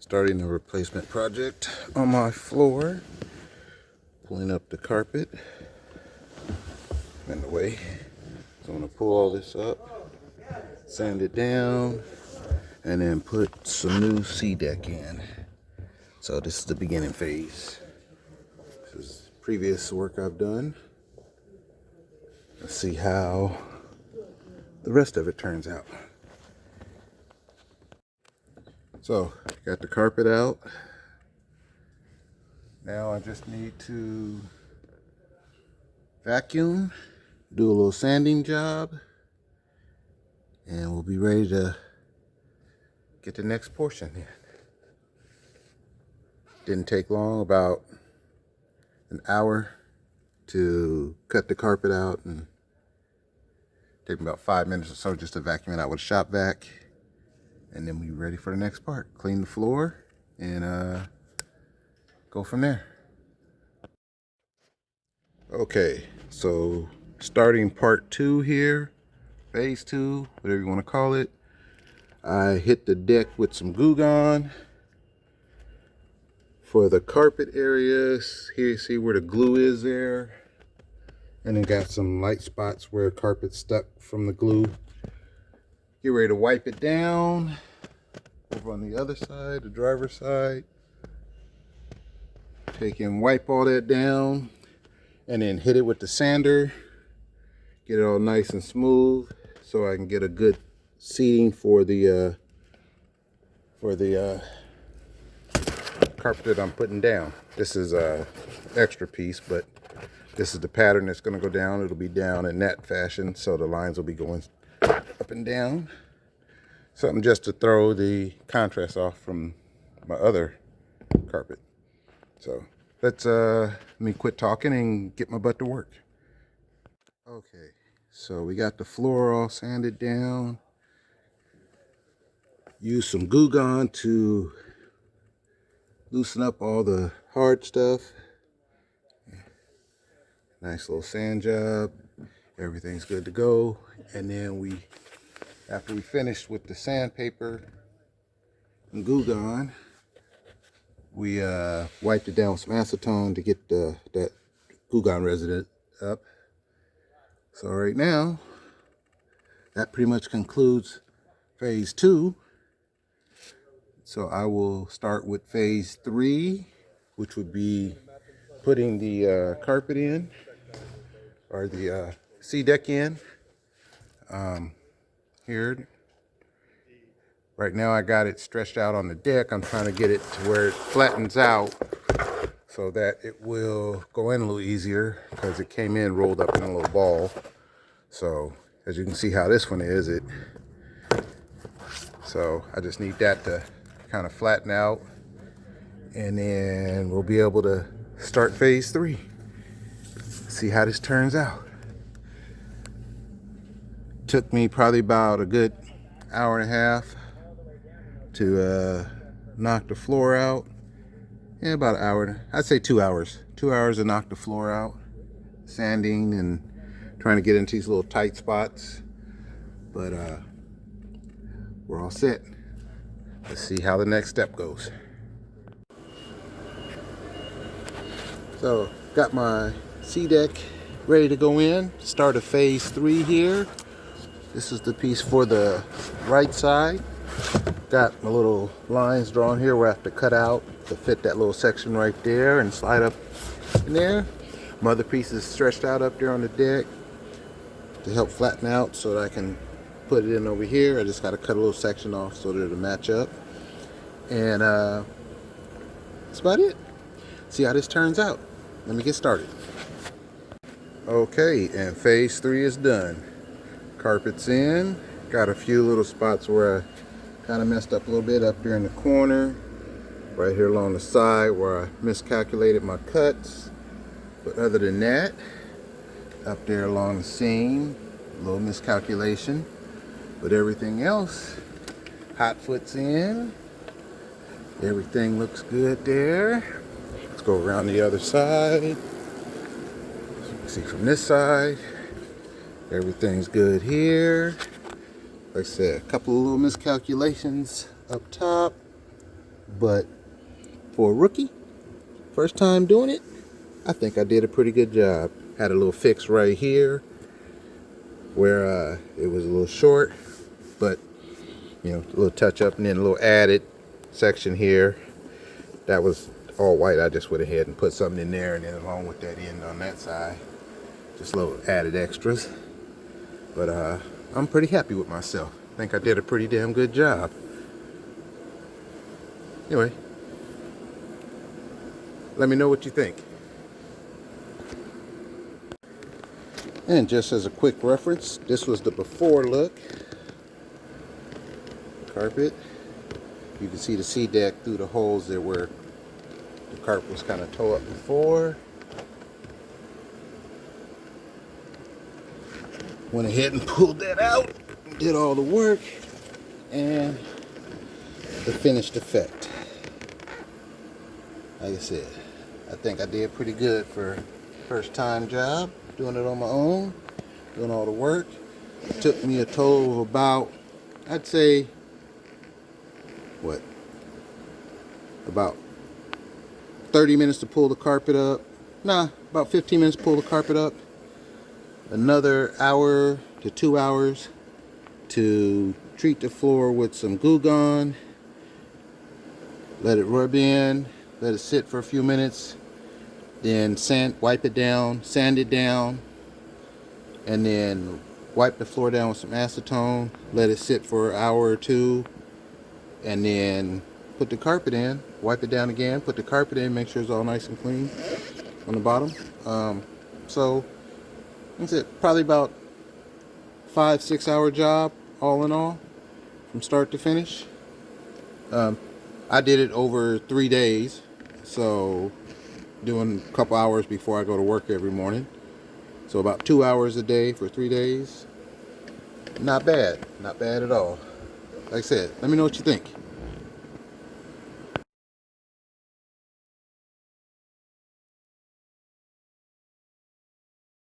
Starting a replacement project on my floor. Pulling up the carpet in the way. So I'm gonna pull all this up, sand it down, and then put some new Seadek in. So this is the beginning phase. This is previous work I've done. Let's see how the rest of it turns out. So, got the carpet out. Now I just need to vacuum, do a little sanding job, and we'll be ready to get the next portion in. Didn't take long, about an hour to cut the carpet out, and take me about 5 minutes or so just to vacuum it out with a shop vac. And then we're ready for the next part. Clean the floor and go from there. Okay, so starting part 2 here, phase 2, whatever you want to call it. I hit the deck with some Goo Gone for the carpet areas. Here you see where the glue is there. And then got some light spots where carpet's stuck from the glue. Get ready to wipe it down. Over on the other side, the driver's side. Take and wipe all that down. And then hit it with the sander. Get it all nice and smooth so I can get a good seating for the carpet that I'm putting down. This is a extra piece, but this is the pattern that's going to go down. It'll be down in that fashion, so the lines will be going up and down. Something just to throw the contrast off from my other carpet. So let me quit talking and get my butt to work. Okay, so we got the floor all sanded down. Use some Goo Gone to loosen up all the hard stuff. Nice little sand job. Everything's good to go. And then after we finish with the sandpaper and Goo Gone, we wiped it down with some acetone to get that Goo Gone residue up. So right now, that pretty much concludes phase 2. So I will start with phase 3, which would be putting the carpet in, or the Seadek in. Here, right now I got it stretched out on the deck. I'm trying to get it to where it flattens out so that it will go in a little easier, because it came in rolled up in a little ball. So as you can see how this one is, so I just need that to kind of flatten out, and then we'll be able to start phase 3. See how this turns out. Took me probably about a good hour and a half to knock the floor out. Yeah, about an hour. I'd say 2 hours. 2 hours to knock the floor out. Sanding and trying to get into these little tight spots. But we're all set. Let's see how the next step goes. So, got my Seadek ready to go in. Start of phase 3 here. This is the piece for the right side. Got my little lines drawn here where I have to cut out to fit that little section right there and slide up in there. My other piece is stretched out up there on the deck to help flatten out so that I can put it in over here. I just got to cut a little section off so that it'll match up. And that's about it. See how this turns out. Let me get started. Okay, and phase 3 is done. Carpet's in. Got a few little spots where I kind of messed up a little bit up there in the corner. Right here along the side where I miscalculated my cuts. But other than that, up there along the seam, a little miscalculation. But everything else, hot foot's in. Everything looks good there. Let's go around the other side. See from this side, everything's good here. Like I said, a couple of little miscalculations up top. but for a rookie, first time doing it, I think I did a pretty good job. Had a little fix right here where it was a little short, but you know, a little touch up, and then a little added section here that was all white. I just went ahead and put something in there, and then along with that end on that side, just little added extras. But I'm pretty happy with myself. I think I did a pretty damn good job. Anyway, let me know what you think. And just as a quick reference, this was the before look. Carpet. You can see the Seadek through the holes there where the carpet was kind of tore up before. Went ahead and pulled that out, did all the work, and the finished effect. Like I said, I think I did pretty good for first time job, doing it on my own, doing all the work. It took me a total of about, I'd say, about 30 minutes to pull the carpet up. Nah, about 15 minutes to pull the carpet up. Another hour to 2 hours to treat the floor with some Goo Gone. Let it rub in, let it sit for a few minutes, then wipe it down, sand it down, and then wipe the floor down with some acetone, let it sit for an hour or two, and then put the carpet in, wipe it down again, put the carpet in, make sure it's all nice and clean on the bottom. So that's it, probably about 5-6 hour job all in all from start to finish. I did it over 3 days, so doing a couple hours before I go to work every morning. So about 2 hours a day for 3 days. Not bad, not bad at all. Like I said, let me know what you think.